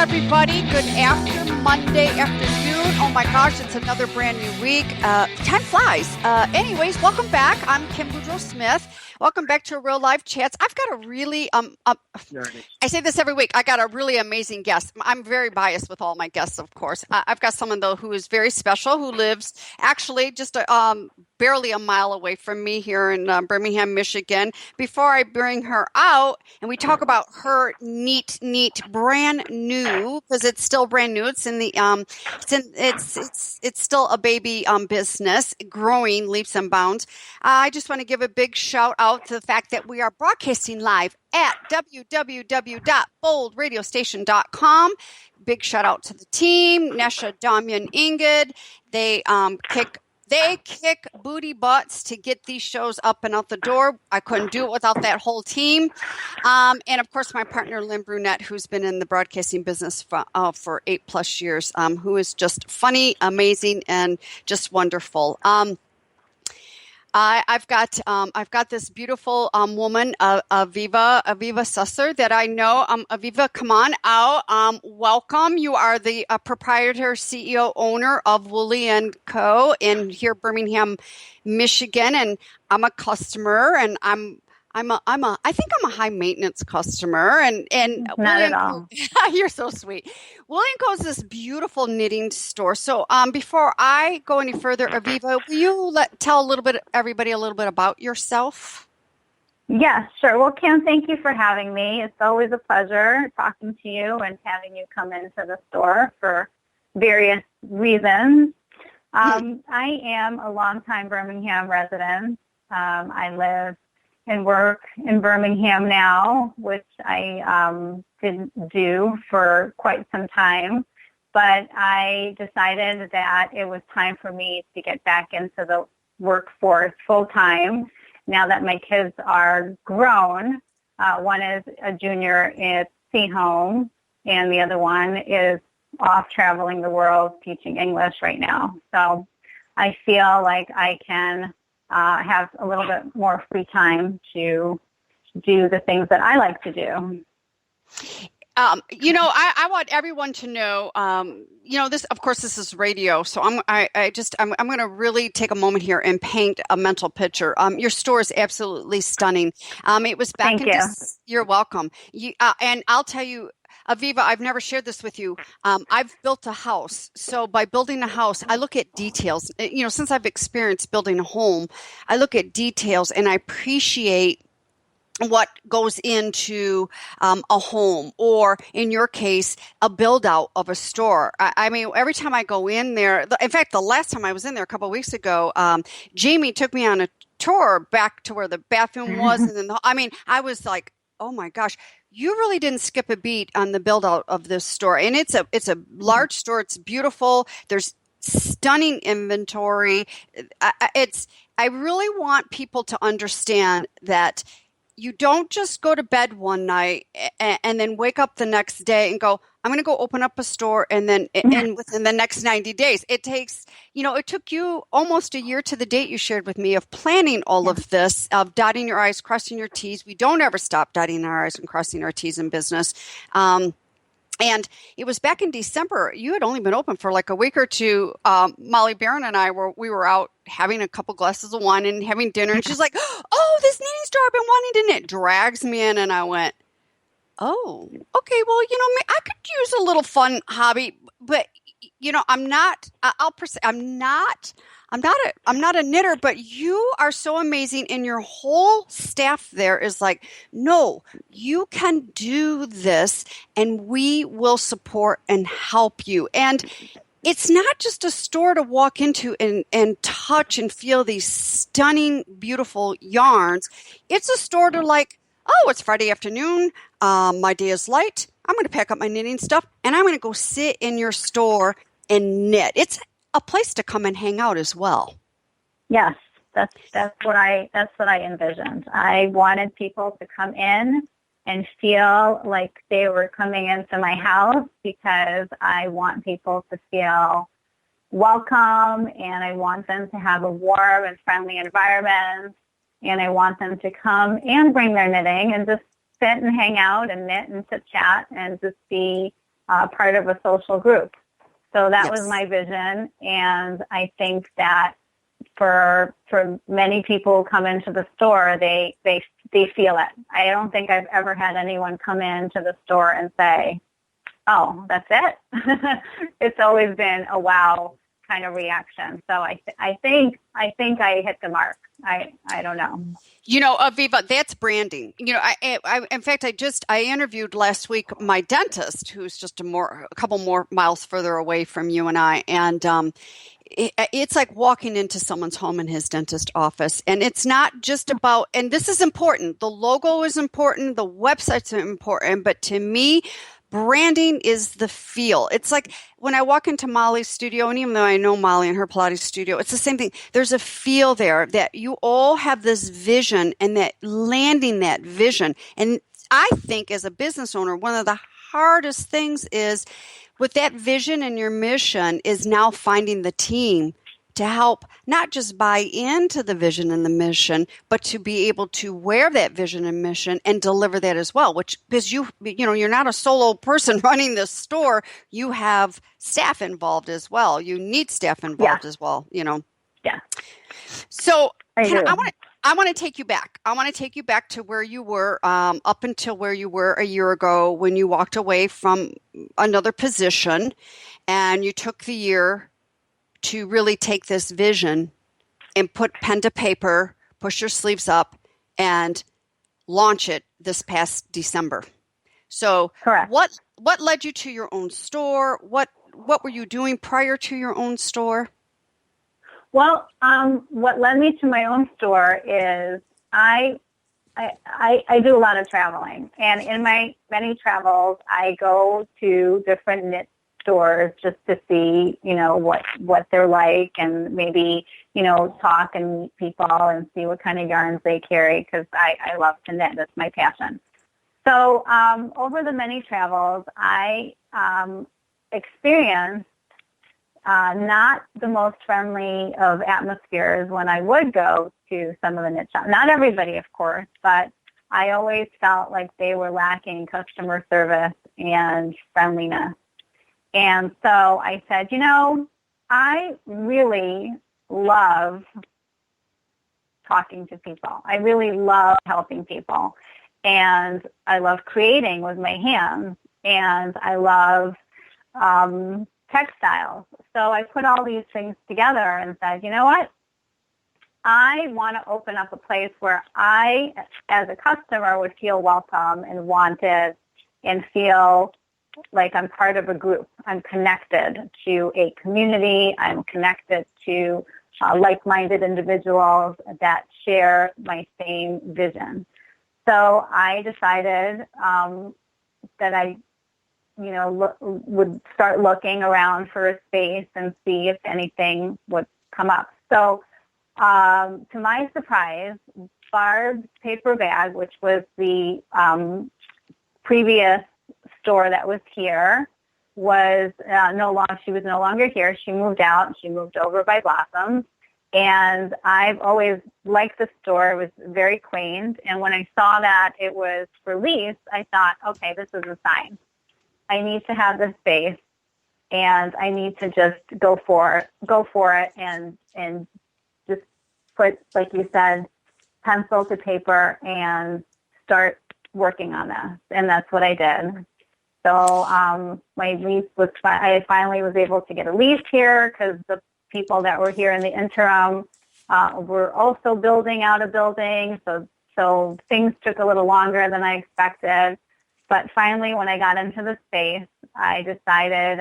everybody. Good Monday afternoon. Oh my gosh, it's another brand new week. Time flies. Anyways, welcome back. I'm Kim Boudreaux Smith. Welcome back to Real Life Chats. I've got a really, I say this every week, I got a really amazing guest. I'm very biased with all my guests, of course. I've got someone, though, who is very special, who lives actually just barely a mile away from me here in Birmingham, Michigan. Before I bring her out and we talk about her neat, brand new, because it's still brand new. It's in the, it's still a baby business, growing leaps and bounds. I just want to give a big shout out to the fact that we are broadcasting live at www.boldradiostation.com. Big shout out to the team, Nesha, Damian, Ingrid. They kick booty butts to get these shows up and out the door. I couldn't do it without that whole team. And of course, my partner, Lynn Brunette, who's been in the broadcasting business for 8+ years, who is just funny, amazing, and just wonderful. I've got this beautiful woman, Aviva Susser, that I know. Aviva, come on out. Welcome. You are the proprietor, CEO, owner of Woolley & Co. in here, Birmingham, Michigan, and I'm a customer, and I think I'm a high maintenance customer, and not at all. You're so sweet. Woolley & Co. is this beautiful knitting store. So before I go any further, Aviva, will you tell everybody a little bit about yourself? Yeah, sure. Well, Kim, thank you for having me. It's always a pleasure talking to you and having you come into the store for various reasons. I am a longtime Birmingham resident. I live and work in Birmingham now, which I didn't do for quite some time. But I decided that it was time for me to get back into the workforce full-time now that my kids are grown. One is a junior at Sea Home, and the other one is off traveling the world teaching English right now. So I feel like I can have a little bit more free time to do the things that I like to do. I want everyone to know, this, of course, this is radio. So I'm going to really take a moment here and paint a mental picture. Your store is absolutely stunning. It was back Thank you. You're welcome. And I'll tell you, Aviva, I've never shared this with you. I've built a house. So by building a house, I look at details. Since I've experienced building a home, I look at details and I appreciate what goes into a home, or in your case, a build out of a store. I mean, every time I go in there, in fact, the last time I was in there a couple of weeks ago, Jamie took me on a tour back to where the bathroom was. And then I was like, oh my gosh, you really didn't skip a beat on the build out of this store. And it's a large store. It's beautiful. There's stunning inventory. I really want people to understand that you don't just go to bed one night and then wake up the next day and go, I'm going to go open up a store, and then and within the next 90 days. It takes, it took you almost a year to the date you shared with me of planning all of this, of dotting your I's, crossing your T's. We don't ever stop dotting our I's and crossing our T's in business. And it was back in December. You had only been open for like a week or two. Molly Barron and I were out having a couple glasses of wine and having dinner. And she's like, oh, this knitting store I've been wanting to knit. Drags me in. And I went, oh, okay. Well, I could use a little fun hobby, but I'm not a knitter, but you are so amazing, and your whole staff there is like, no, you can do this, and we will support and help you. And it's not just a store to walk into and touch and feel these stunning, beautiful yarns. It's a store to like, oh, it's Friday afternoon. My day is light. I'm going to pack up my knitting stuff, and I'm going to go sit in your store and knit. It's a place to come and hang out as well. Yes, that's what I envisioned. I wanted people to come in and feel like they were coming into my house, because I want people to feel welcome, and I want them to have a warm and friendly environment, and I want them to come and bring their knitting and just sit and hang out and knit and chit chat and just be part of a social group. So that was Yes. my vision, and I think that for many people who come into the store, they feel it. I don't think I've ever had anyone come into the store and say, "Oh, that's it." It's always been a wow kind of reaction. So I think I hit the mark. I don't know. Aviva, that's branding. In fact, I interviewed last week my dentist, who's just a couple more miles further away from you and I, and it's like walking into someone's home in his dentist office. And it's not just about, and this is important. The logo is important. The website's important. But to me, branding is the feel. It's like when I walk into Molly's studio, and even though I know Molly and her Pilates studio, it's the same thing. There's a feel there that you all have this vision and that landing that vision. And I think as a business owner, one of the hardest things is with that vision and your mission is now finding the team to help not just buy into the vision and the mission, but to be able to wear that vision and mission and deliver that as well, which because you're not a solo person running this store, you have staff involved as well. You need staff Yeah, involved as well, yeah, So I do. I want to take you back. I want to take you back to where you were up until where you were a year ago when you walked away from another position and you took the year to really take this vision and put pen to paper, push your sleeves up, and launch it this past December. So Correct. what led you to your own store? What were you doing prior to your own store? Well, what led me to my own store is I do a lot of traveling, and in my many travels, I go to different knit stores just to see, what they're like, and maybe, talk and meet people and see what kind of yarns they carry, because I love to knit. That's my passion. So over the many travels, I experienced not the most friendly of atmospheres when I would go to some of the knit shops. Not everybody, of course, but I always felt like they were lacking customer service and friendliness. And so I said, I really love talking to people. I really love helping people. And I love creating with my hands. And I love textiles. So I put all these things together and said, you know what? I want to open up a place where I, as a customer, would feel welcome and wanted and feel like I'm part of a group. I'm connected to a community. I'm connected to like-minded individuals that share my same vision. So I decided that I would start looking around for a space and see if anything would come up. So to my surprise, Barb's Paper Bag, which was the previous store that was here, was she was no longer here. She moved out. She moved over by Blossoms. And I've always liked the store. It was very quaint. And when I saw that it was for lease, I thought, okay, this is a sign. I need to have this space, and I need to just go for it, and just put, like you said, pencil to paper and start working on this. And that's what I did. So my lease was, I finally was able to get a lease here because the people that were here in the interim were also building out a building. So things took a little longer than I expected. But finally, when I got into the space, I decided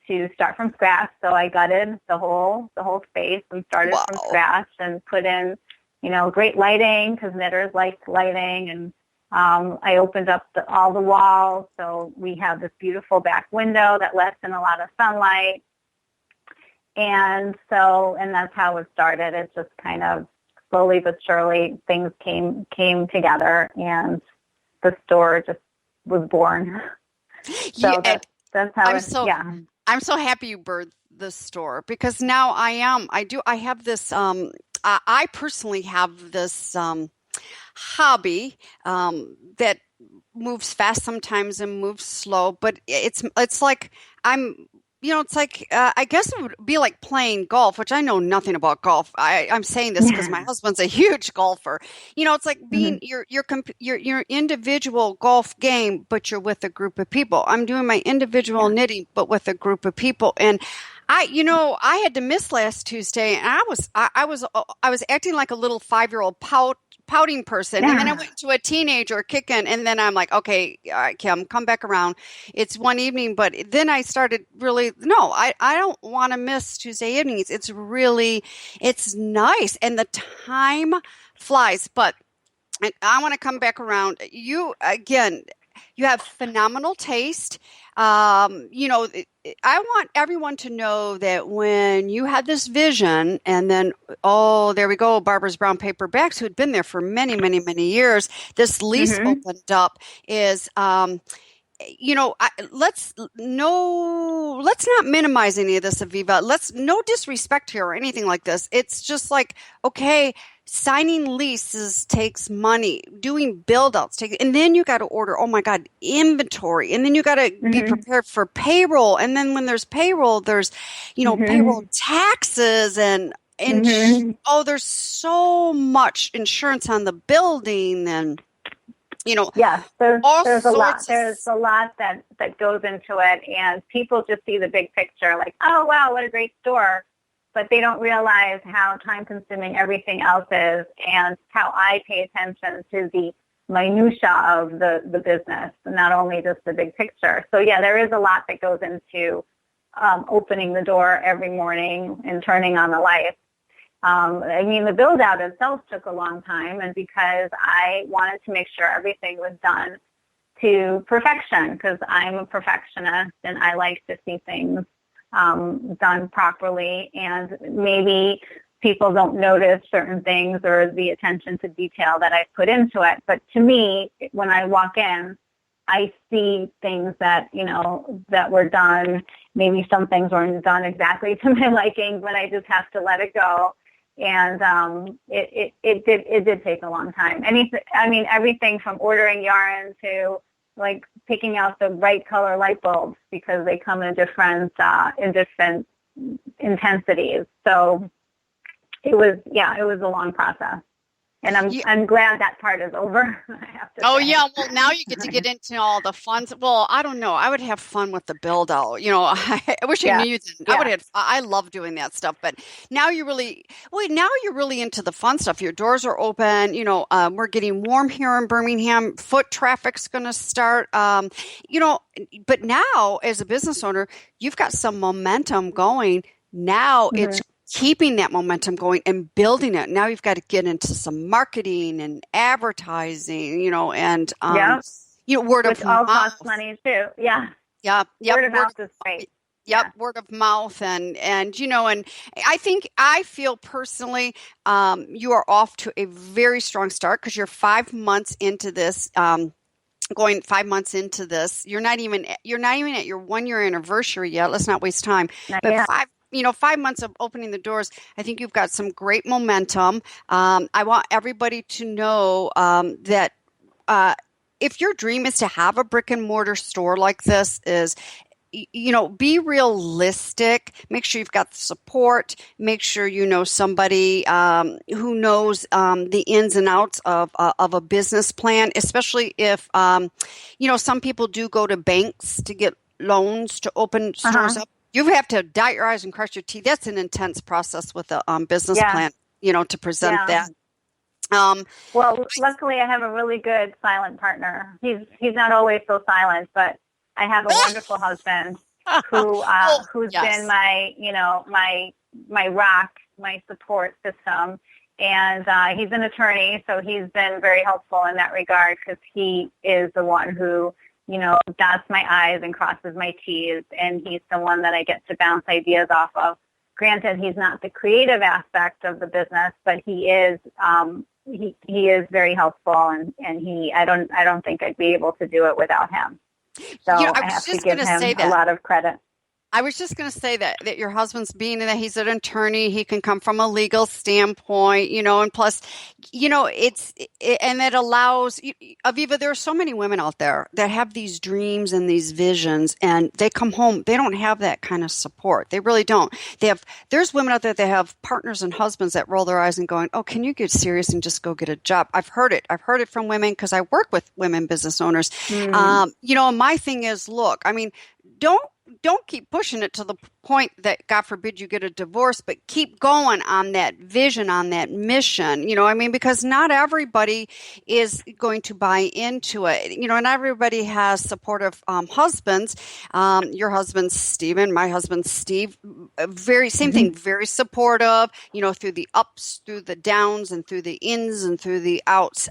to start from scratch. So I gutted the whole space and started from scratch and put in, great lighting, because knitters like lighting. And I opened up all the walls. So we have this beautiful back window that lets in a lot of sunlight. And that's how it started. It just kind of slowly but surely things came together, and the store just was born. So that's how I'm so happy you birthed this store, because now I have this, I personally have this hobby that moves fast sometimes and moves slow, but it's like I'm it's like I guess it would be like playing golf, which I know nothing about golf. I'm saying this because my husband's a huge golfer. It's like being Mhm. your individual golf game, but you're with a group of people. I'm doing my individual Yeah. knitting, but with a group of people, and I had to miss last Tuesday, and I was acting like a little 5-year-old pouting person, and then I Yeah. went into a teenager kicking, and then I'm like, okay, all right, Kim, come back around. It's one evening, but then I started really, no, I don't want to miss Tuesday evenings. It's nice, and the time flies, but I want to come back around. You again, you have phenomenal taste. I want everyone to know that when you had this vision, and then, oh, there we go, Barbara's Brown Paper Bags, who had been there for many, many, many years, this lease Mhm. opened up is, let's not minimize any of this, Aviva. Let's no disrespect here or anything like this. It's just like, okay, signing leases takes money, doing build outs take, and then you got to order, oh my God, inventory, and then you got to be Mhm. prepared for payroll, and then when there's payroll, there's payroll Mhm. taxes and Mhm. there's so much insurance on the building, and Yes, all there's a lot. sorts of. There's a lot that goes into it, and people just see the big picture, like, oh wow, what a great store, but they don't realize how time consuming everything else is, and how I pay attention to the minutia of the business, not only just the big picture. So yeah, there is a lot that goes into opening the door every morning and turning on the lights. The build out itself took a long time, and because I wanted to make sure everything was done to perfection, because I'm a perfectionist and I like to see things done properly, and maybe people don't notice certain things or the attention to detail that I put into it. But to me, when I walk in, I see things that were done. Maybe some things weren't done exactly to my liking, but I just have to let it go. And it did take a long time. Everything from ordering yarn to like picking out the right color light bulbs, because they come in different intensities. So it was a long process. And I'm glad that part is over. I have to Oh say. yeah, well now you get to get into all the fun. Well, I don't know. I would have fun with the build out. I wish I Yeah, knew you didn't. yeah. I love doing that stuff. But now now you're really into the fun stuff. Your doors are open. We're getting warm here in Birmingham. Foot traffic's going to start. But now as a business owner, you've got some momentum going. Now Mm-hmm. it's keeping that momentum going and building it. Now you've got to get into some marketing and advertising, and Yeah, word of which all costs mouth. money too. Yeah, Yep, yep, word of mouth is great. yep, Yeah. word of mouth, and I feel personally, you are off to a very strong start because you're 5 months into this. Going 5 months into this, you're not even at your 1 year anniversary yet. Let's not waste time. But Yeah. 5 months of opening the doors, I think you've got some great momentum. I want everybody to know that if your dream is to have a brick and mortar store like this, be realistic. Make sure you've got the support. Make sure you know somebody who knows the ins and outs of a business plan, especially if, some people do go to banks to get loans to open Uh-huh. stores up. You have to dot your I's and cross your T's. That's an intense process with a business Yeah. plan, to present Yeah. that. Um, Well, luckily I have a really good silent partner. He's not always so silent, but I have a wonderful husband who's been yes. my rock, my support system, and he's an attorney, so he's been very helpful in that regard, because he is the one who dots my I's and crosses my T's, and he's the one that I get to bounce ideas off of. Granted, he's not the creative aspect of the business, but he is. He is very helpful, and I don't think I'd be able to do it without him. So I I was have to just going give to say him a that. lot of credit. I was just going to say that your husband's being that he's an attorney, he can come from a legal standpoint, and plus, and that allows Aviva. There are so many women out there that have these dreams and these visions, and they come home, they don't have that kind of support. They really don't. There's women out there that have partners and husbands that roll their eyes and going, "Oh, can you get serious and just go get a job?" I've heard it. I've heard it from women because I work with women business owners. And my thing is, look, I mean, don't keep pushing it to the point that God forbid you get a divorce, but keep going on that vision, on that mission, because not everybody is going to buy into it, and everybody has supportive husbands. Your husband's Stephen, my husband's Steve, same thing, very supportive, through the ups, through the downs, and through the ins and through the outs.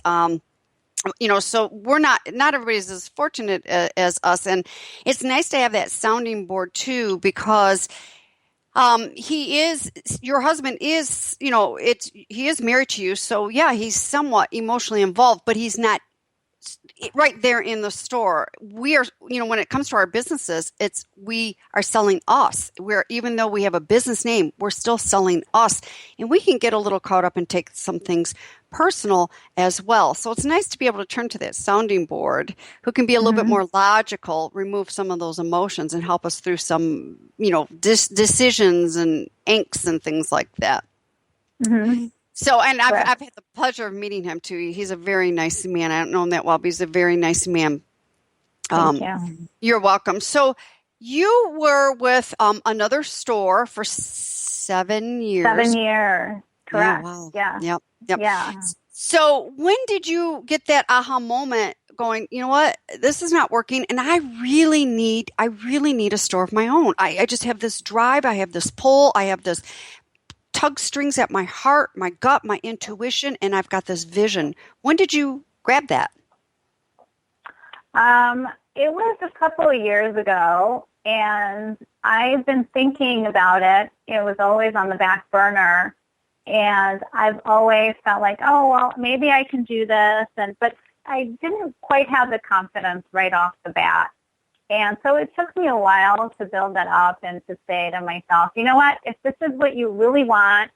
So we're not everybody's as fortunate as us. And it's nice to have that sounding board too, because your husband is, he is married to you. So yeah, he's somewhat emotionally involved, but he's not right there in the store. We are, when it comes to our businesses, we are selling us. Even though we have a business name, we're still selling us, and we can get a little caught up and take some things personal as well. So it's nice to be able to turn to that sounding board who can be a little bit more logical, remove some of those emotions, and help us through some, decisions and angst and things like that. So, and I've had the pleasure of meeting him too. He's a very nice man. I don't know him that well, but he's a very nice man. Thank you. You're welcome. So you were with another store for 7 years. 7 years. Correct. Yeah. Wow. Yeah. Yep. Yeah. So when did you get that aha moment going, you know what, this is not working, and I really need a store of my own. I just have this drive. I have this pull. I have this tug strings at my heart, my gut, my intuition, and I've got this vision. When did you grab that? It was a couple of years ago, and I've been thinking about it. It was always on the back burner, and I've always felt like, oh, well, maybe I can do this, but I didn't quite have the confidence right off the bat. And so it took me a while to build that up and to say to myself, you know what, if this is what you really want,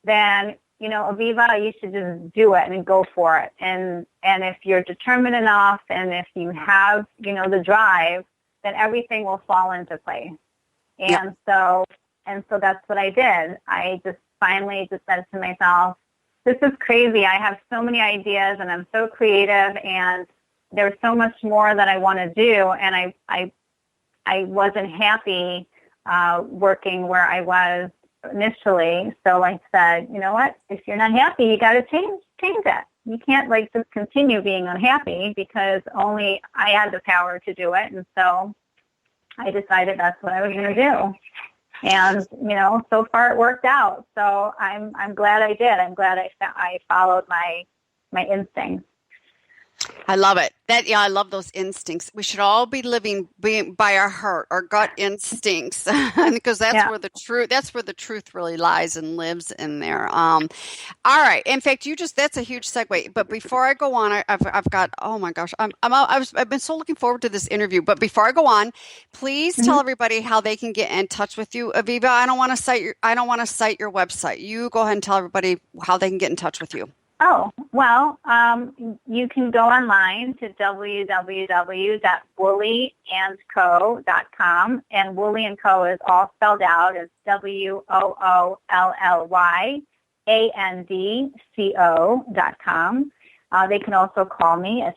then, Aviva, you should just do it and go for it. And if you're determined enough and if you have, the drive, then everything will fall into place. And so that's what I did. I just finally just said to myself, this is crazy. I have so many ideas and I'm so creative, and there's so much more that I want to do, and I wasn't happy working where I was initially. So I said, you know what? If you're not happy, you got to change it. You can't just continue being unhappy, because only I had the power to do it. And so I decided that's what I was going to do. And so far it worked out. So I'm glad I did. I'm glad I followed my instincts. I love it. I love those instincts. We should all be living by our heart, our gut instincts, because that's where the truth really lies and lives in there. All right. In fact, that's a huge segue. But before I go on, I've got, oh my gosh, I've been so looking forward to this interview. But before I go on, please tell everybody how they can get in touch with you, Aviva. I don't want to cite your website. You go ahead and tell everybody how they can get in touch with you. Oh, well, you can go online to www.woollyandco.com, and Woolly and Co. is all spelled out as WOOLLYANDCO.com. They can also call me at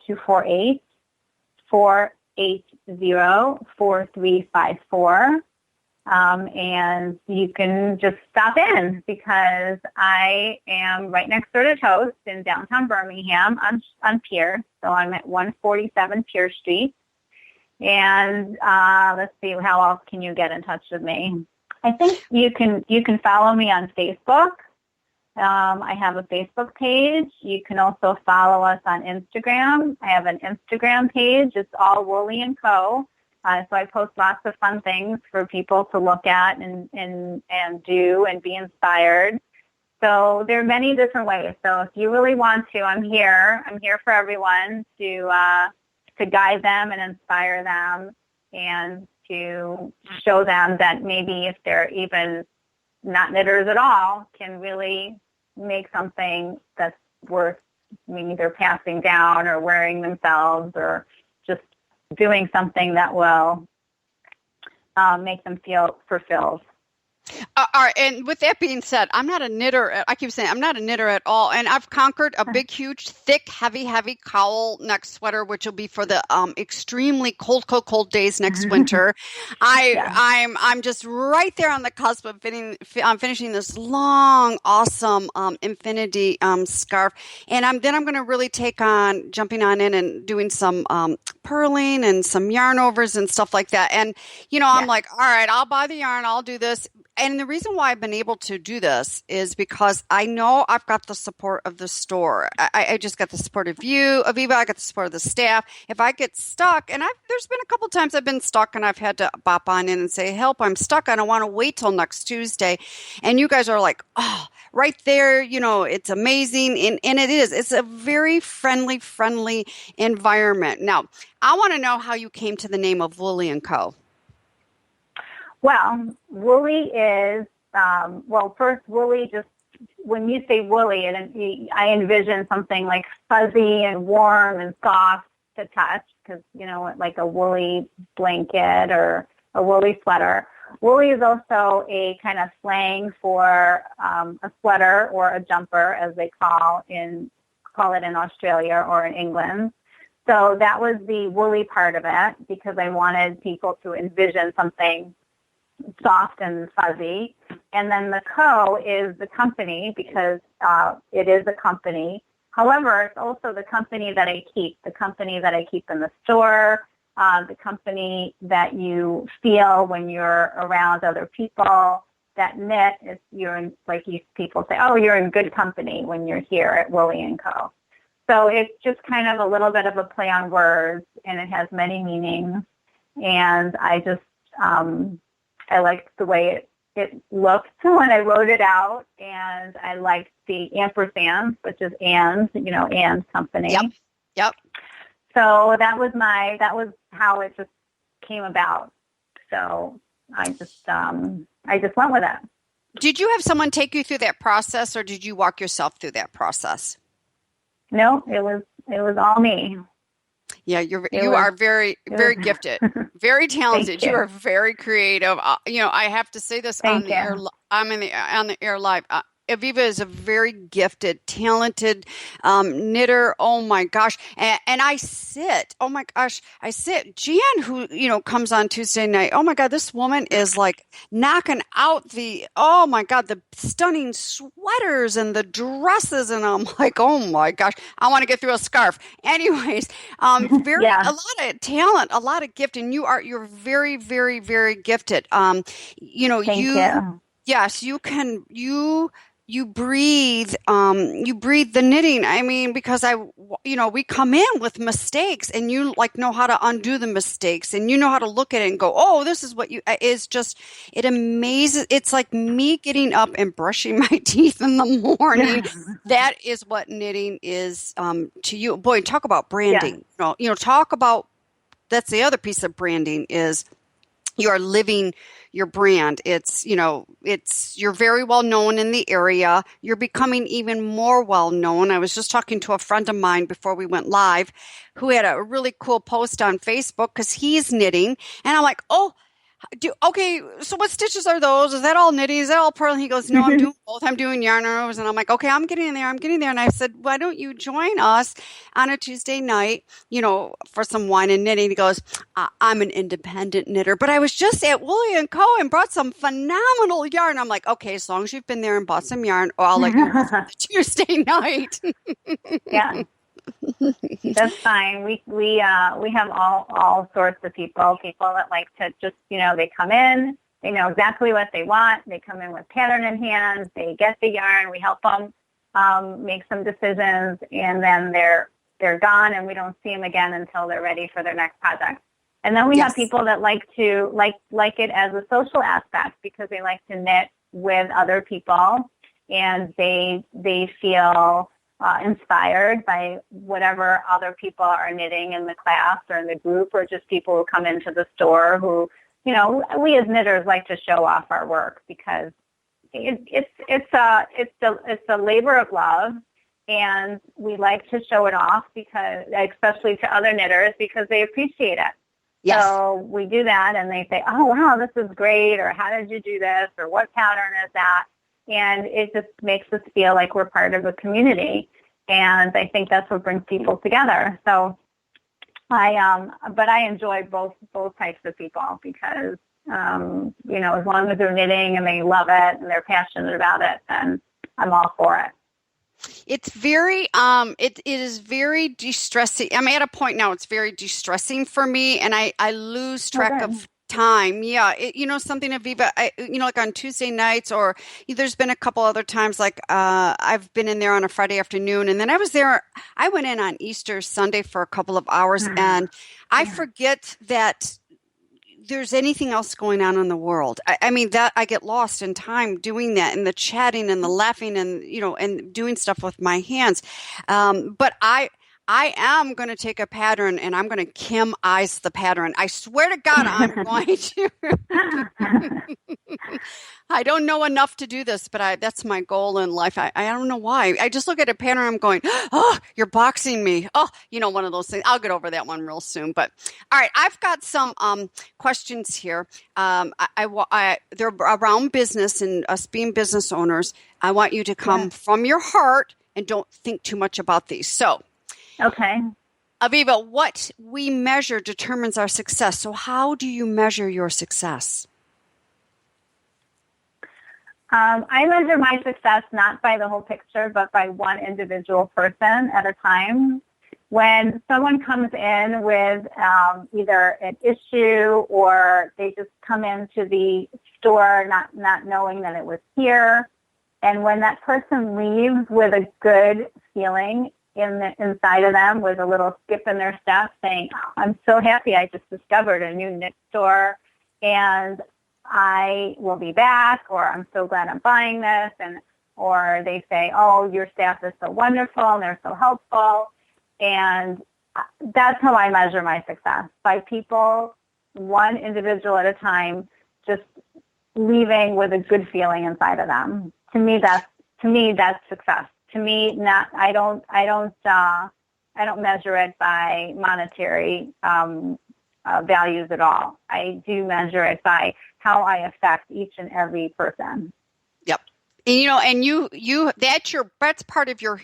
248-480-4354. And you can just stop in, because I am right next door to Toast in downtown Birmingham on Pierce. So I'm at 147 Pierce Street. And let's see, how else can you get in touch with me? I think you can follow me on Facebook. I have a Facebook page. You can also follow us on Instagram. I have an Instagram page. It's all Woolly and Co. So I post lots of fun things for people to look at and do and be inspired. So there are many different ways. So if you really want to, I'm here. I'm here for everyone to guide them and inspire them and to show them that maybe if they're even not knitters at all, can really make something that's worth either passing down or wearing themselves, or just doing something that will make them feel fulfilled. All right, and with that being said, I'm not a knitter. I keep saying I'm not a knitter at all, and I've conquered a big, huge, thick, heavy cowl neck sweater, which will be for the extremely cold days next winter. I'm just right there on the cusp of finishing this long, awesome infinity scarf, and I'm going to really jumping on in and doing some purling and some yarn overs and stuff like that. And I'm like, all right, I'll buy the yarn, I'll do this. And the reason why I've been able to do this is because I know I've got the support of the store. I just got the support of you, Aviva. I got the support of the staff. If I get stuck, and there's been a couple times I've been stuck and I've had to bop on in and say, help, I'm stuck. I don't want to wait till next Tuesday. And you guys are like, oh, right there, it's amazing. And it is. It's a very friendly environment. Now, I want to know how you came to the name of Woolly & Co. Well, woolly is, first, woolly, just when you say woolly, I envision something like fuzzy and warm and soft to touch, because, like a woolly blanket or a woolly sweater. Woolly is also a kind of slang for a sweater or a jumper, as they call it in Australia or in England. So that was the woolly part of it, because I wanted people to envision something soft and fuzzy. And then the co is the company, because it is a company. However, it's also the company that I keep in the store, the company that you feel when you're around other people that knit. People say, oh, you're in good company when you're here at Woolly & Co. So it's just kind of a little bit of a play on words, and it has many meanings. And I just, I liked the way it looked when I wrote it out, and I liked the ampersand, which is and company. Yep. So that was how it just came about. So I just went with it. Did you have someone take you through that process, or did you walk yourself through that process? No, it was all me. Yeah, you are very gifted, very talented. You are very creative. I have to say this on the air. I'm on the air live. Aviva is a very gifted, talented knitter. Oh my gosh. And I sit, Jan, who, comes on Tuesday night. Oh my God, this woman is like knocking out the stunning sweaters and the dresses. And I'm like, oh my gosh, I want to get through a scarf. Anyways, a lot of talent, a lot of gift. And you're very, very, very gifted. Thank you. Yes, you breathe the knitting. I mean, because we come in with mistakes, and you know how to undo the mistakes, and you know how to look at it and go, oh, this is what it amazes. It's like me getting up and brushing my teeth in the morning. That is what knitting is to you. Boy, talk about branding. Talk about, that's the other piece of branding is you are living your brand. You're very well known in the area. You're becoming even more well known. I was just talking to a friend of mine before we went live who had a really cool post on Facebook because he's knitting. And I'm like, oh, okay, so what stitches are those? Is that all knitting? Is that all purl? And he goes, no, I'm doing both. I'm doing yarn overs. And I'm like, okay, I'm getting there. And I said, why don't you join us on a Tuesday night, for some wine and knitting? He goes, I'm an independent knitter, but I was just at Woolly & Co. and brought some phenomenal yarn. I'm like, okay, as long as you've been there and bought some yarn, I'll let you go Tuesday night. Yeah. That's fine. We have all sorts of people that like to just, they come in, they know exactly what they want. They come in with pattern in hand, they get the yarn, we help them make some decisions, and then they're gone, and we don't see them again until they're ready for their next project. And then we have people that like it as a social aspect because they like to knit with other people, and they feel inspired by whatever other people are knitting in the class or in the group, or just people who come into the store who we as knitters like to show off our work because it's a labor of love, and we like to show it off because, especially to other knitters, because they appreciate it. Yes. So we do that, and they say, "Oh, wow, this is great," or "How did you do this?" or "What pattern is that?" And it just makes us feel like we're part of a community, and I think that's what brings people together. So but I enjoy both types of people because as long as they're knitting and they love it and they're passionate about it, then I'm all for it. It's very, it is very de-stressing. I'm at a point now, it's very de-stressing for me, and I lose track of time. Yeah. Something, Aviva, like on Tuesday nights, or there's been a couple other times, like, I've been in there on a Friday afternoon, and then I went in on Easter Sunday for a couple of hours, and I forget that there's anything else going on in the world. I mean, that I get lost in time doing that, and the chatting and the laughing and, and doing stuff with my hands. But I am going to take a pattern and I'm going to Kim eyes the pattern. I swear to God, I'm going to. I don't know enough to do this, but that's my goal in life. I don't know why. I just look at a pattern and I'm going, oh, you're boxing me. Oh, one of those things. I'll get over that one real soon. But all right, I've got some questions here. They're around business and us being business owners. I want you to come from your heart and don't think too much about these. So, okay. Aviva, what we measure determines our success. So how do you measure your success? I measure my success not by the whole picture, but by one individual person at a time. When someone comes in with either an issue or they just come into the store not knowing that it was here, and when that person leaves with a good feeling inside of them, with a little skip in their step saying, oh, I'm so happy I just discovered a new knit store, and I will be back, or I'm so glad I'm buying this, or they say, oh, your staff is so wonderful and they're so helpful. And that's how I measure my success, by people, one individual at a time, just leaving with a good feeling inside of them. To me, that's success. To me, I don't measure it by monetary values at all. I do measure it by how I affect each and every person. Yep. And that's part of your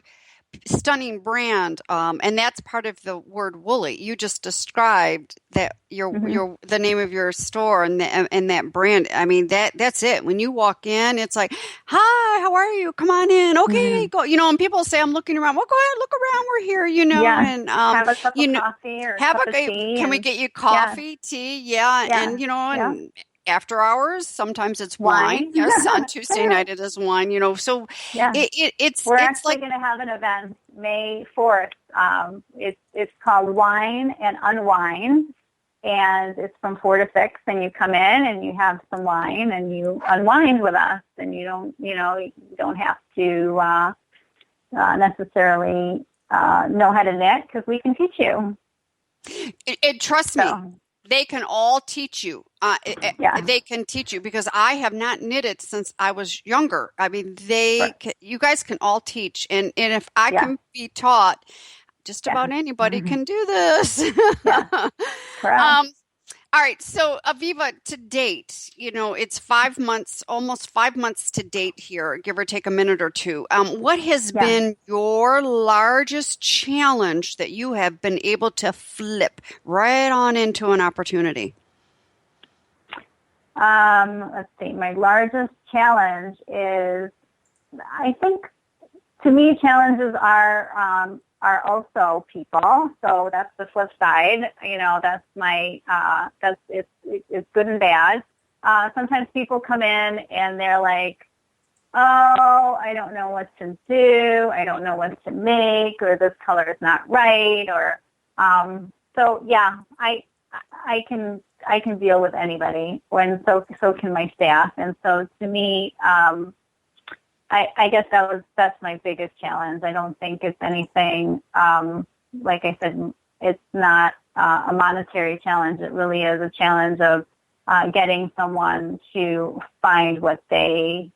stunning brand, and that's part of the word Woolly. You just described that the name of your store and that brand. I mean, that's it. When you walk in, it's like, hi, how are you? Come on in. Okay, go. And people say, I'm looking around. Well, go ahead, look around. We're here. And have a cup of coffee or cup of tea. Can we get you coffee, tea? Yeah. And and after hours, sometimes it's wine. Yes, on Tuesday night it is wine. So we're actually going to have an event May 4th. It's called Wine and Unwind, and it's from 4 to 6. And you come in and you have some wine and you unwind with us, and you don't have to necessarily know how to knit, because we can teach you. Trust me. They can all teach you. They can teach you, because I have not knitted since I was younger. I mean, you guys can all teach. And if I can be taught, just about anybody can do this. Correct. All right. So, Aviva, to date, it's 5 months, almost 5 months to date here, give or take a minute or two. What has been your largest challenge that you have been able to flip right on into an opportunity? Let's see. My largest challenge is, I think, to me, challenges are also people. So that's the flip side. That's my, it's good and bad. Sometimes people come in and they're like, oh, I don't know what to do. I don't know what to make, or this color is not right. Or, I can deal with anybody, so can my staff. And so to me, I guess that's my biggest challenge. I don't think it's anything, like I said, it's not a monetary challenge. It really is a challenge of getting someone to find what they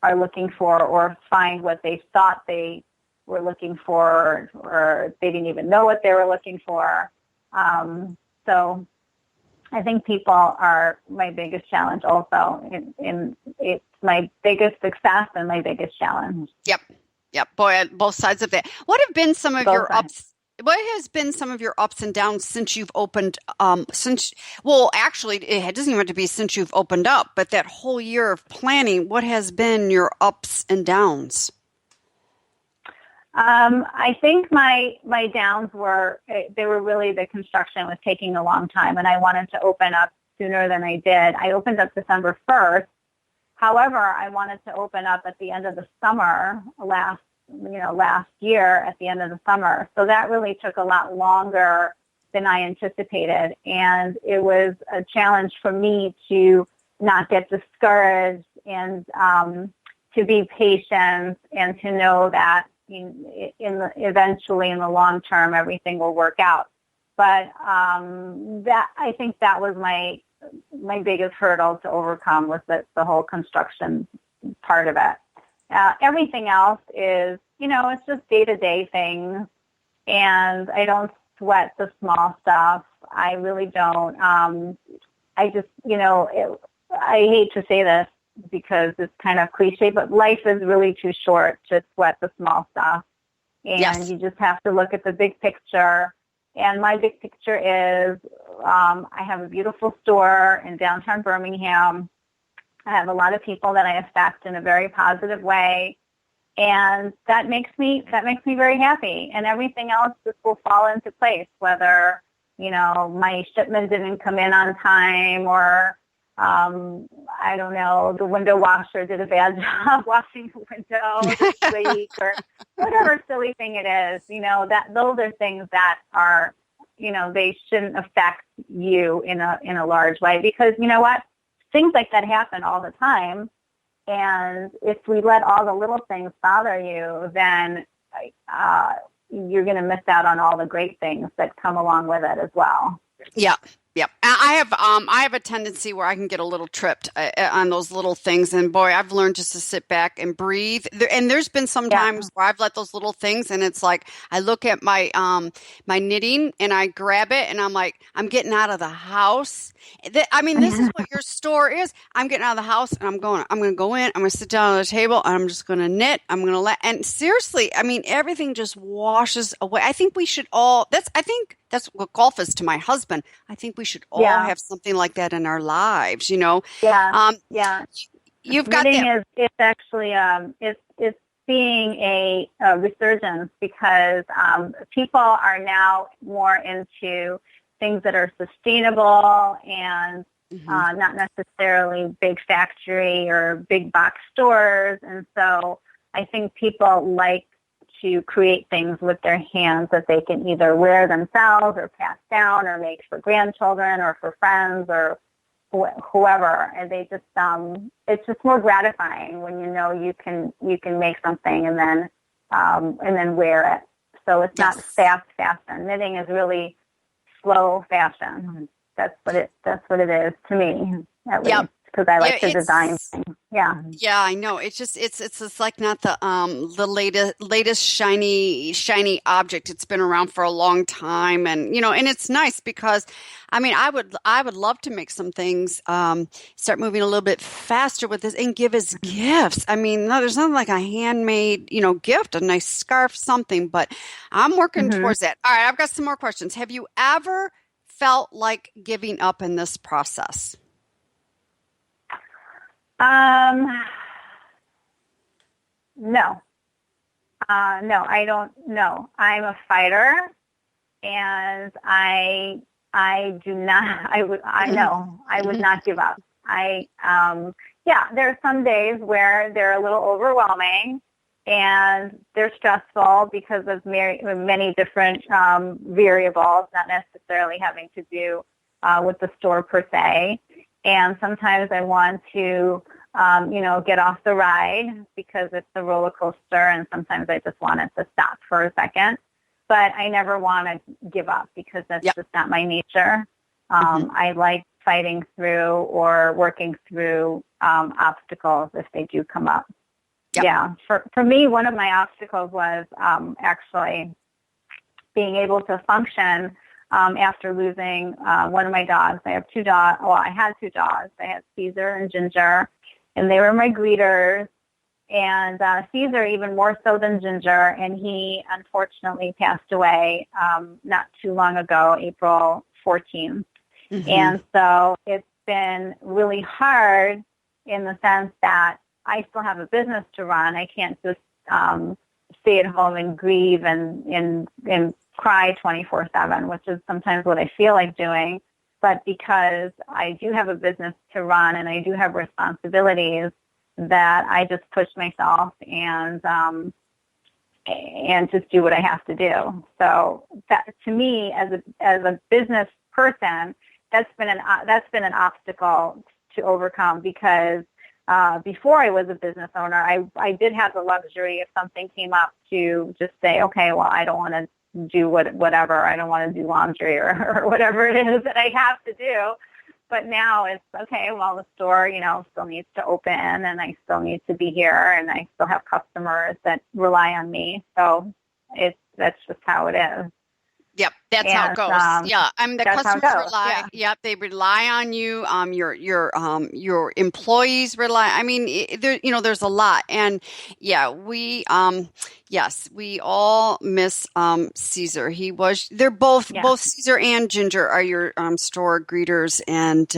are looking for or find what they thought they were looking for, or they didn't even know what they were looking for. So I think people are my biggest challenge also. It's my biggest success and my biggest challenge. Yep. Yep. Boy, both sides of that. What have been some of Both your sides. ups? What has been some of your ups and downs since you've opened, actually, it doesn't even have to be since you've opened up, but that whole year of planning, what has been your ups and downs? I think my downs they were really the construction was taking a long time, and I wanted to open up sooner than I did. I opened up December 1st. However, I wanted to open up at the end of the summer last year at the end of the summer. So that really took a lot longer than I anticipated. And it was a challenge for me to not get discouraged and to be patient and to know that eventually in the long term, everything will work out. But I think that was my biggest hurdle to overcome, was the whole construction part of it. Everything else is, it's just day-to-day things, and I don't sweat the small stuff. I really don't. I just, I hate to say this because it's kind of cliche, but life is really too short to sweat the small stuff. And Yes. You just have to look at the big picture. And my big picture is I have a beautiful store in downtown Birmingham. I have a lot of people that I affect in a very positive way, and that makes me very happy. And everything else just will fall into place, whether my shipment didn't come in on time, or I don't know, the window washer did a bad job washing the window this week, or whatever silly thing it is. That those are things that are, they shouldn't affect you in a large way, because you know what? Things like that happen all the time, and if we let all the little things bother you, then you're going to miss out on all the great things that come along with it as well. Yeah. Yep. I have a tendency where I can get a little tripped on those little things, and boy, I've learned just to sit back and breathe. And there's been some times where I've let those little things, and it's like I look at my my knitting and I grab it, and I'm like, I'm getting out of the house. This is what your store is. I'm getting out of the house, and I'm going to go in. I'm going to sit down at the table, and I'm just going to knit. I'm going to and seriously, everything just washes away. I think we should all. That's what golf is to my husband. I think we should all have something like that in our lives, Yeah. You've got knitting it's actually it's seeing a resurgence, because people are now more into things that are sustainable and not necessarily big factory or big box stores. And so I think people like to create things with their hands that they can either wear themselves or pass down or make for grandchildren or for friends or whoever. And they just it's just more gratifying when you can make something and then wear it. So it's not fast fashion. Knitting is really slow fashion. That's what it is to me, at least. Because I like to design things. Yeah. Yeah, I know. It's just like not the latest shiny object. It's been around for a long time, and and it's nice because I would love to make some things start moving a little bit faster with this and give as gifts. No, there's nothing like a handmade, gift, a nice scarf, something, but I'm working towards that. All right, I've got some more questions. Have you ever felt like giving up in this process? No, I don't know. I'm a fighter, and I do not, I would not give up. There are some days where they're a little overwhelming and they're stressful because of many different variables, not necessarily having to do with the store per se. And sometimes I want to, get off the ride because it's a roller coaster, and sometimes I just want it to stop for a second. But I never want to give up because that's just not my nature. I like fighting through or working through obstacles if they do come up. Yep. Yeah. For me, one of my obstacles was actually being able to function after losing one of my dogs. I have two dogs. Well, I had two dogs. I had Caesar and Ginger, and they were my greeters. And Caesar even more so than Ginger, and he unfortunately passed away not too long ago, April 14th. Mm-hmm. And so it's been really hard in the sense that I still have a business to run. I can't just stay at home and grieve and cry 24/7, which is sometimes what I feel like doing. But because I do have a business to run and I do have responsibilities, that I just push myself and just do what I have to do. So that, to me, as a business person, that's been an obstacle to overcome, because before I was a business owner, I did have the luxury, if something came up, to just say, okay, well, I don't want to do whatever. I don't want to do laundry or whatever it is that I have to do. But now it's, okay, well, the store, still needs to open, and I still need to be here, and I still have customers that rely on me. So that's just how it is. Yep, that's how it goes. Yeah, the customers rely. Yeah. Yep, they rely on you. Your employees rely. I mean, there's a lot, and yeah, we all miss Caesar. They're both Caesar and Ginger are your store greeters, and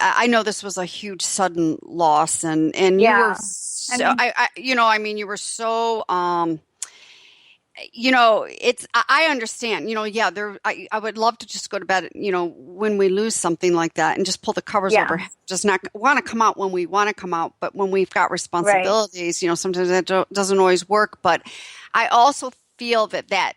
I know this was a huge sudden loss, and you were so, you were so. I understand, I would love to just go to bed, when we lose something like that and just pull the covers over, just not want to come out when we want to come out. But when we've got responsibilities, sometimes that doesn't always work. But I also feel that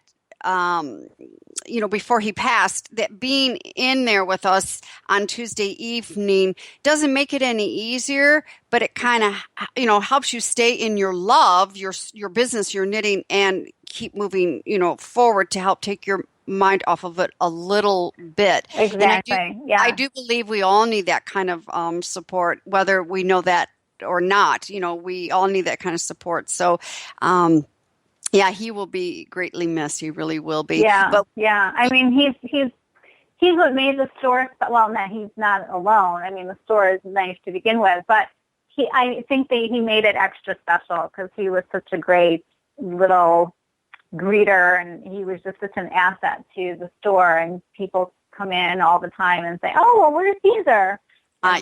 before he passed, that being in there with us on Tuesday evening doesn't make it any easier, but it kind of, helps you stay in your love, your business, your knitting, and keep moving, forward to help take your mind off of it a little bit. Exactly. I do believe we all need that kind of support, whether we know that or not. We all need that kind of support. So, yeah, he will be greatly missed. He really will be. Yeah, I mean, he's what made the store. Well, no, he's not alone. I mean, the store is nice to begin with, but I think that he made it extra special because he was such a great little greeter, and he was just such an asset to the store. And people come in all the time and say, "Oh, well, where's Caesar?"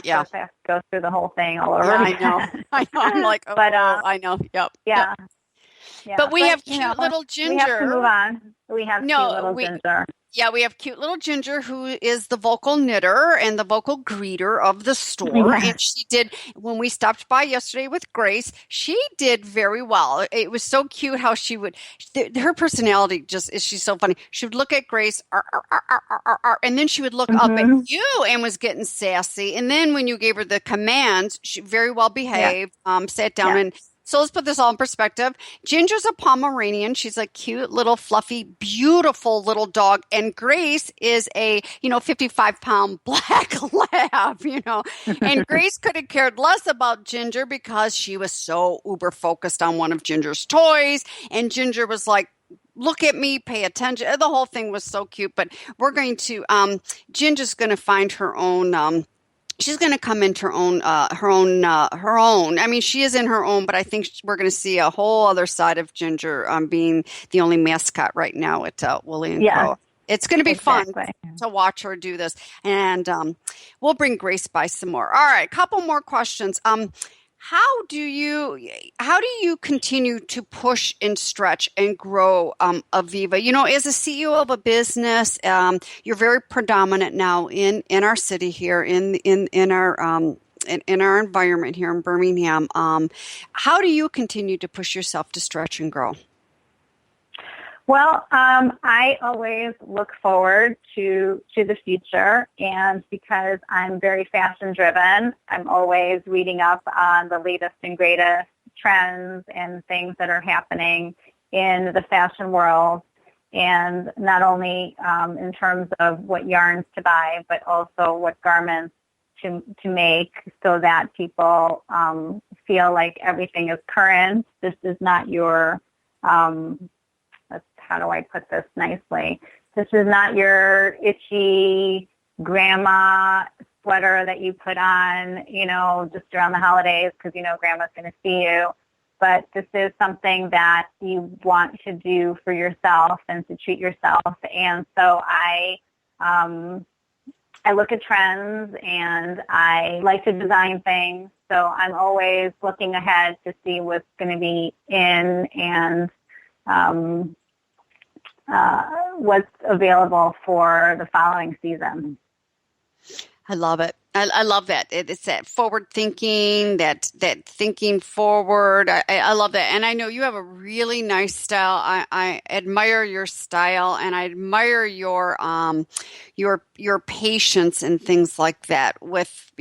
Yeah. I have to go through the whole thing all over again. I know. I'm like, oh, but, I know. Yep. Yeah. Yep. Yeah, but we have cute little Ginger. We have to move on. We have cute little Ginger. Yeah, we have cute little Ginger, who is the vocal knitter and the vocal greeter of the store. Yeah. And she did, when we stopped by yesterday with Grace, she did very well. It was so cute how she would, her personality she's so funny. She would look at Grace, and then she would look up at you and was getting sassy. And then when you gave her the commands, she very well behaved, sat down and... So let's put this all in perspective. Ginger's a Pomeranian. She's a cute little fluffy, beautiful little dog. And Grace is a, 55-pound black lab, And Grace could have cared less about Ginger because she was so uber focused on one of Ginger's toys. And Ginger was like, look at me, pay attention. The whole thing was so cute. But we're going to, Ginger's going to find her own, she's going to come into her own. I mean, she is in her own, but I think we're going to see a whole other side of Ginger being the only mascot right now at Woolly & Co. It's going to be fun to watch her do this. And we'll bring Grace by some more. All right, a couple more questions. How do you continue to push and stretch and grow Aviva? As a CEO of a business, you're very predominant now in our city here, in our environment here in Birmingham. How do you continue to push yourself to stretch and grow? Well, I always look forward to the future, and because I'm very fashion driven, I'm always reading up on the latest and greatest trends and things that are happening in the fashion world. and not only in terms of what yarns to buy, but also what garments to make, so that people feel like everything is current. This is not your, how do I put this nicely? This is not your itchy grandma sweater that you put on, just around the holidays because grandma's going to see you. But this is something that you want to do for yourself and to treat yourself. And so I look at trends and I like to design things. So I'm always looking ahead to see what's going to be in and what's available for the following season. I love it. I love that. It's that forward thinking, that thinking forward. I love that. And I know you have a really nice style. I admire your style, and I admire your patience and things like that. With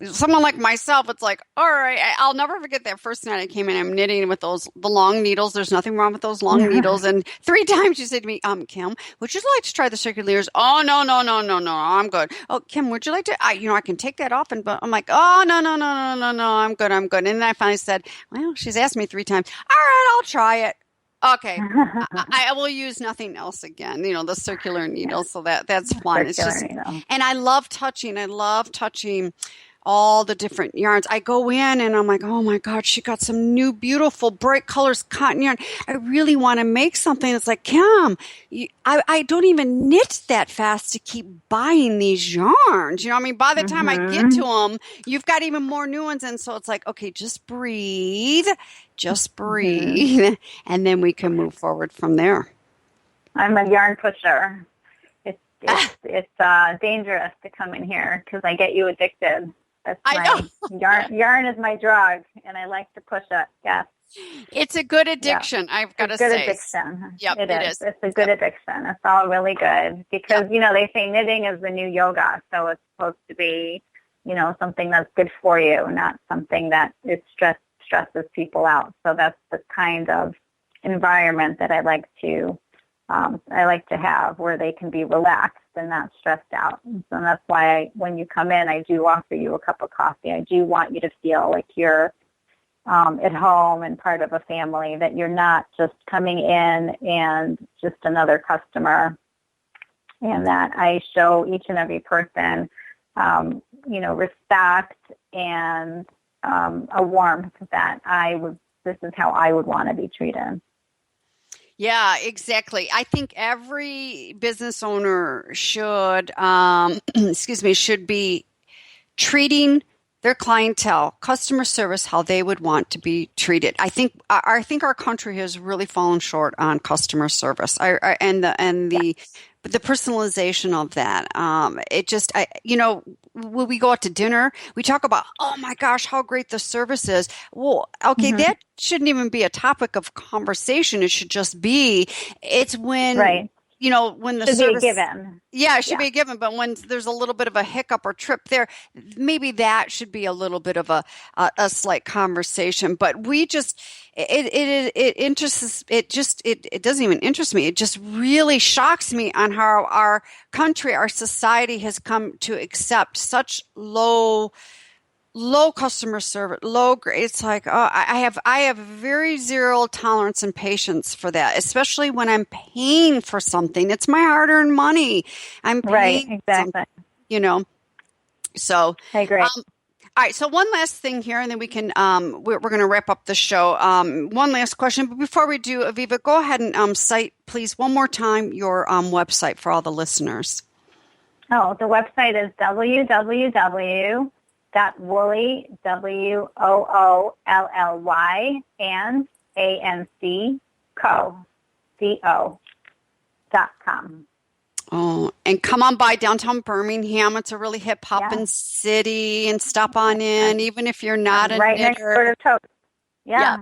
someone like myself, it's like, all right, I'll never forget that first night I came in. I'm knitting with the long needles. There's nothing wrong with those long needles. And 3 times you said to me, Kim, would you like to try the circular leaders? Oh, no, I'm good. Oh, Kim, would you like to? I can take that off. But I'm like, oh, no, I'm good. And then I finally said, well, she's asked me 3 times. All right, I'll try it. Okay, I will use nothing else again. The circular needle. So that's fun. It's just, and I love touching. All the different yarns. I go in and I'm like, oh my God, she got some new beautiful bright colors cotton yarn. I really want to make something. It's like, Kim, I don't even knit that fast to keep buying these yarns. By the time I get to them, you've got even more new ones. And so it's like, okay, just breathe, and then we can move forward from there. I'm a yarn pusher. It's dangerous to come in here because I get you addicted. That's yarn is my drug, and I like to push it. Yes. It's a good addiction, I've got to say. Good addiction. Yep, it is. It's a good addiction. It's all really good because, they say knitting is the new yoga. So it's supposed to be, something that's good for you, not something that stresses people out. So that's the kind of environment that I like to have, where they can be relaxed and not stressed out. And so that's why when you come in, I do offer you a cup of coffee. I do want you to feel like you're at home and part of a family, that you're not just coming in and just another customer, and that I show each and every person, respect and a warmth that this is how I would want to be treated. Yeah, exactly. I think every business owner should, should be treating their clientele, customer service, how they would want to be treated. I think our country has really fallen short on customer service. The personalization of that. When we go out to dinner, we talk about, oh my gosh, how great the service is. Well, okay, that shouldn't even be a topic of conversation. It should just be, it's when, when the should service be a given. Yeah, it should be a given. But when there's a little bit of a hiccup or trip there, maybe that should be a little bit of a slight conversation. But we just, it interests, it doesn't even interest me. It just really shocks me on how our country, our society has come to accept such low customer service, low grade. It's like, I have very zero tolerance and patience for that, especially when I'm paying for something. It's my hard-earned money. I'm paying exactly. So I agree. All right. So one last thing here, and then we can, we're going to wrap up the show. One last question, but before we do, Aviva, go ahead and cite, please, one more time your website for all the listeners. Oh, the website is www.woolly, WOOLLY, and ANC, co.com. Oh, and come on by downtown Birmingham. It's a really hip hopping city, and stop on in, even if you're not a right knitter. Next door to Toast. Yeah.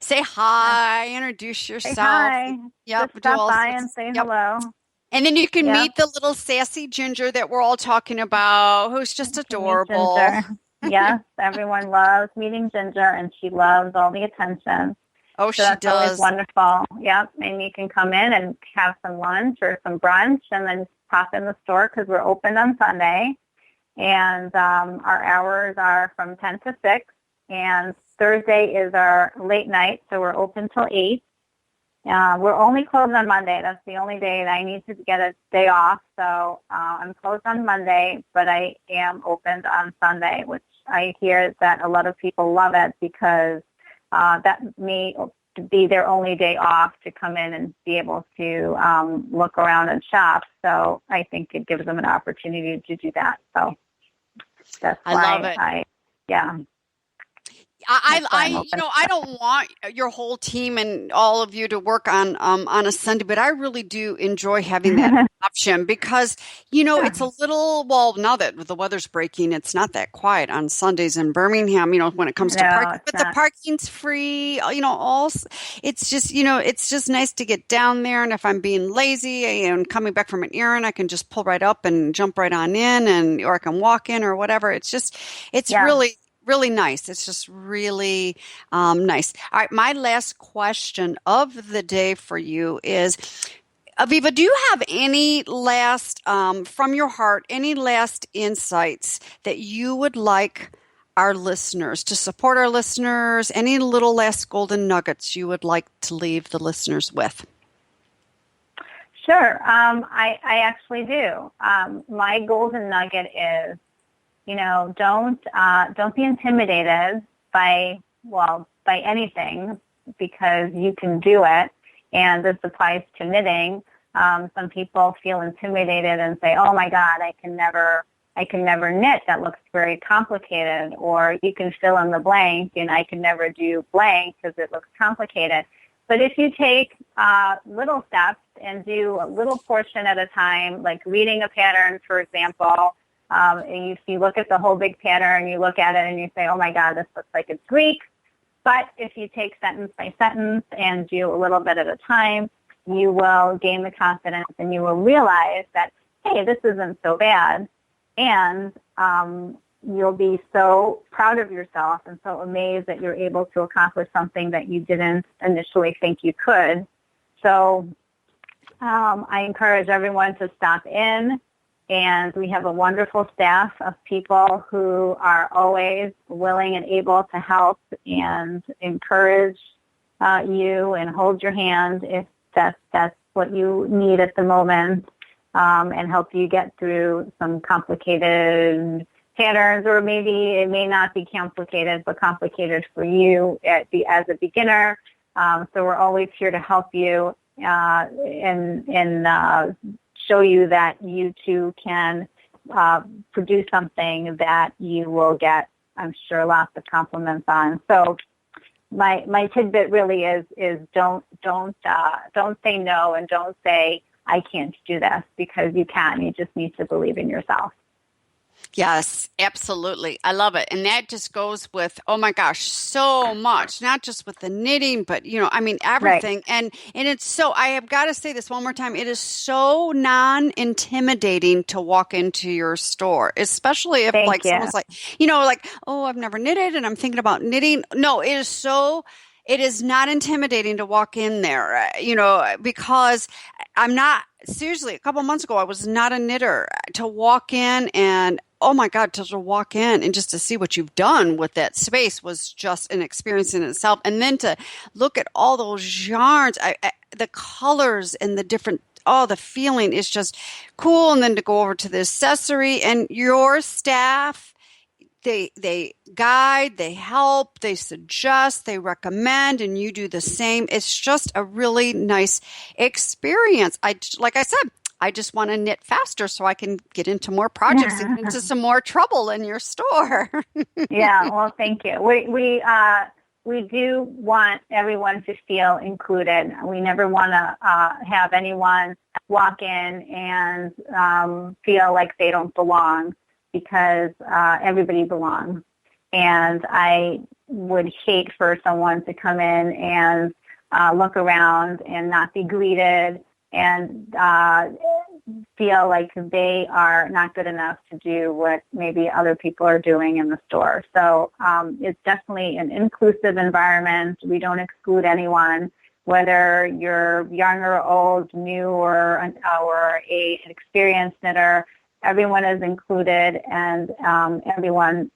Say hi, introduce yourself. Say hi. Yep. Just stop by and say hello. And then you can meet the little sassy Ginger that we're all talking about, who's just adorable. Yes, everyone loves meeting Ginger, and she loves all the attention. Oh, So she that's always does. wonderful. Yep. And you can come in and have some lunch or some brunch and then pop in the store because we're open on Sunday. And our hours are from 10 to 6. And Thursday is our late night, so we're open till 8. We're only closed on Monday. That's the only day that I need to get a day off. So I'm closed on Monday, but I am opened on Sunday, which I hear that a lot of people love it because that may be their only day off to come in and be able to look around and shop. So I think it gives them an opportunity to do that. So that's I love why it. yeah, that's why I'm open. I don't want your whole team and all of you to work on a Sunday, but I really do enjoy having that option because, Yeah. it's a little, well, now that the weather's breaking, it's not that quiet on Sundays in Birmingham, when it comes to No, parking, it's but the not. parking's free, it's just, it's just nice to get down there. And if I'm being lazy and coming back from an errand, I can just pull right up and jump right on in or I can walk in or whatever. It's Yeah. really nice. It's just really nice. All right, my last question of the day for you is, Aviva, do you have any last, from your heart, any last insights that you would like our listeners to support our listeners? Any little last golden nuggets you would like to leave the listeners with? Sure. I actually do. My golden nugget is, don't be intimidated by anything because you can do it. And this applies to knitting. Some people feel intimidated and say, "Oh my God, I can never knit. That looks very complicated." Or you can fill in the blank, and I can never do blank because it looks complicated. But if you take little steps and do a little portion at a time, like reading a pattern, for example. If you look at the whole big pattern, you look at it and you say, "Oh my God, this looks like it's Greek." But if you take sentence by sentence and do a little bit at a time, you will gain the confidence and you will realize that, hey, this isn't so bad. And you'll be so proud of yourself and so amazed that you're able to accomplish something that you didn't initially think you could. So I encourage everyone to stop in. And we have a wonderful staff of people who are always willing and able to help and encourage you and hold your hand if that's what you need at the moment, and help you get through some complicated patterns, or maybe it may not be complicated, but complicated for you as a beginner. So we're always here to help you and show you that you too can produce something that you will get, I'm sure, lots of compliments on. So my tidbit really is don't say no and don't say I can't do this, because you can. You just need to believe in yourself. Yes, absolutely. I love it. And that just goes with, oh my gosh, so much, not just with the knitting, but, everything. Right. And it's so, I have got to say this one more time. It is so non-intimidating to walk into your store, especially if someone's like, oh, I've never knitted and I'm thinking about knitting. No, it is not intimidating to walk in there, because I'm not, seriously, a couple months ago, I was not a knitter. To walk in and, oh my God, to walk in and just to see what you've done with that space was just an experience in itself. And then to look at all those yarns, the colors and the different, the feeling is just cool. And then to go over to the accessory and your staff, they guide, they help, they suggest, they recommend, and you do the same. It's just a really nice experience. Like I said, I just want to knit faster so I can get into more projects and get into some more trouble in your store. Yeah, well, thank you. We do want everyone to feel included. We never want to have anyone walk in and feel like they don't belong, because everybody belongs. And I would hate for someone to come in and look around and not be greeted and feel like they are not good enough to do what maybe other people are doing in the store. So it's definitely an inclusive environment. We don't exclude anyone, whether you're young or old, new or an experienced knitter. Everyone is included, and everyone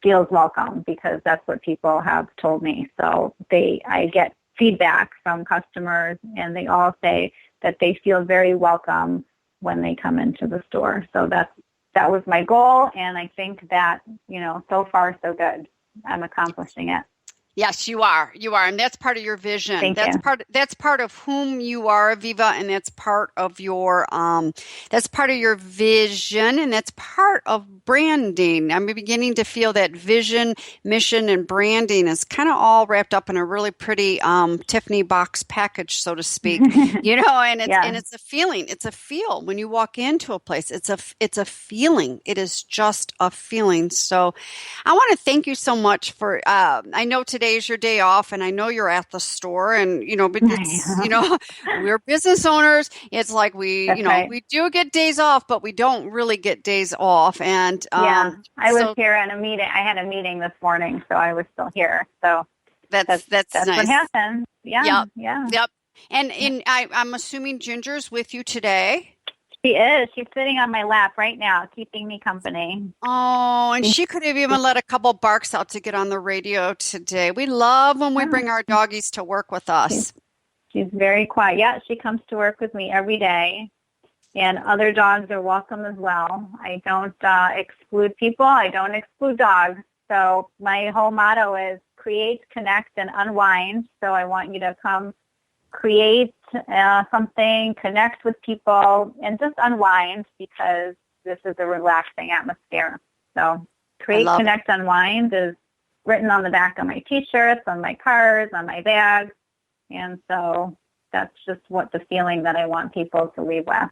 feels welcome, because that's what people have told me. So I get feedback from customers, and they all say that they feel very welcome when they come into the store. So that was my goal, and I think that, so far so good. I'm accomplishing it. Yes, you are. You are. And that's part of your vision. Thank that's you. That's part of whom you are, Aviva, and that's part of your vision, and that's part of branding. I'm beginning to feel that vision, mission, and branding is kind of all wrapped up in a really pretty Tiffany box package, so to speak. And it's a feeling. It's a feel when you walk into a place. It's a feeling. It is just a feeling. So I want to thank you so much for I know today is your day off, and I know you're at the store, and but it's, we're business owners. It's like we do get days off, but we don't really get days off. And I was here in a meeting. I had a meeting this morning, so I was still here. So that's nice. What happened. Yeah. Yep. And I'm assuming Ginger's with you today. She is. She's sitting on my lap right now, keeping me company. Oh, and she could have even let a couple barks out to get on the radio today. We love when we bring our doggies to work with us. She's very quiet. Yeah, she comes to work with me every day, and other dogs are welcome as well. I don't exclude people. I don't exclude dogs. So my whole motto is create, connect, and unwind. So I want you to come create something, connect with people, and just unwind, because this is a relaxing atmosphere. So create, connect, unwind is written on the back of my T-shirts, on my cars, on my bags. And so that's just what the feeling that I want people to leave with.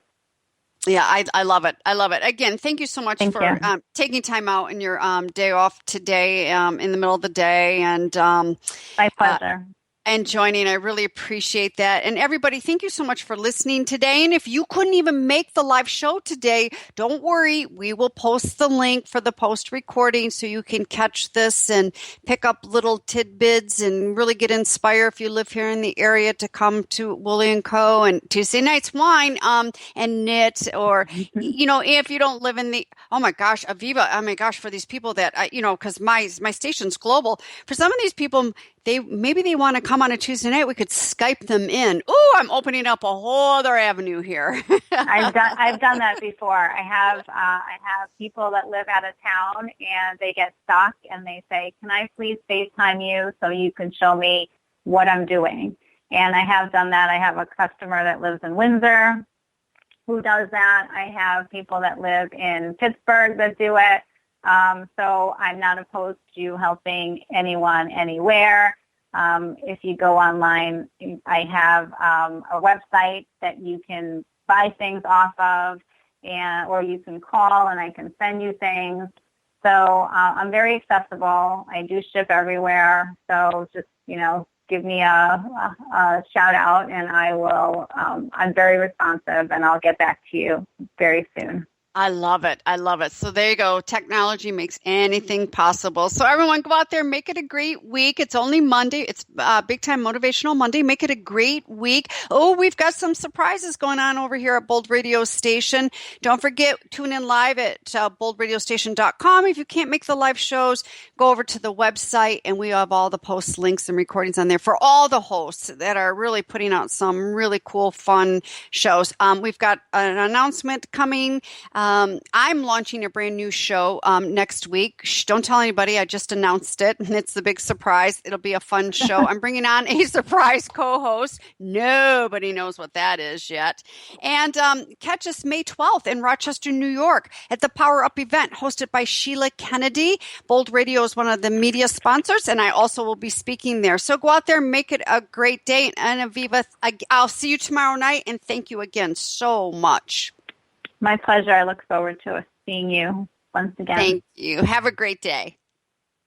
Yeah, I love it. I love it. Again, thank you so much for taking time out in your day off today, in the middle of the day. And my pleasure. And joining. I really appreciate that. And everybody, thank you so much for listening today. And if you couldn't even make the live show today, don't worry. We will post the link for the post recording so you can catch this and pick up little tidbits and really get inspired if you live here in the area to come to Woolly & Co. and Tuesday Nights Wine and knit, or, if you don't live in oh my gosh, Aviva, for these people that, because my station's global, for some of these people, maybe they want to come on a Tuesday night. We could Skype them in. Ooh, I'm opening up a whole other avenue here. I've done that before. I have people that live out of town, and they get stuck, and they say, "Can I please FaceTime you so you can show me what I'm doing?" And I have done that. I have a customer that lives in Windsor who does that. I have people that live in Pittsburgh that do it. So I'm not opposed to helping anyone anywhere. If you go online, I have a website that you can buy things off of, or you can call and I can send you things. So I'm very accessible. I do ship everywhere. So just, give me a shout out, and I will. I'm very responsive, and I'll get back to you very soon. I love it. I love it. So there you go. Technology makes anything possible. So everyone go out there, make it a great week. It's only Monday. It's Big Time Motivational Monday. Make it a great week. Oh, we've got some surprises going on over here at Bold Radio Station. Don't forget, tune in live at boldradiostation.com. If you can't make the live shows, go over to the website, and we have all the posts, links, and recordings on there for all the hosts that are really putting out some really cool, fun shows. We've got an announcement coming. I'm launching a brand new show next week. Shh, don't tell anybody. I just announced it, and it's the big surprise. It'll be a fun show. I'm bringing on a surprise co-host. Nobody knows what that is yet. And catch us May 12th in Rochester, New York at the Power Up event hosted by Sheila Kennedy. Bold Radio is one of the media sponsors, and I also will be speaking there. So go out there and make it a great day. And Aviva, I'll see you tomorrow night, and thank you again so much. My pleasure. I look forward to seeing you once again. Thank you. Have a great day.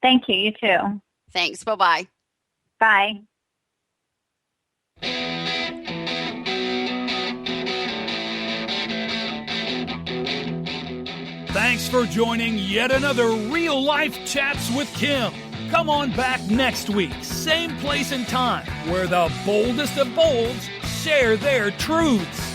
Thank you. You too. Thanks. Bye-bye. Bye. Thanks for joining yet another Real Life Chats with Kim. Come on back next week, same place and time, where the boldest of bolds share their truths.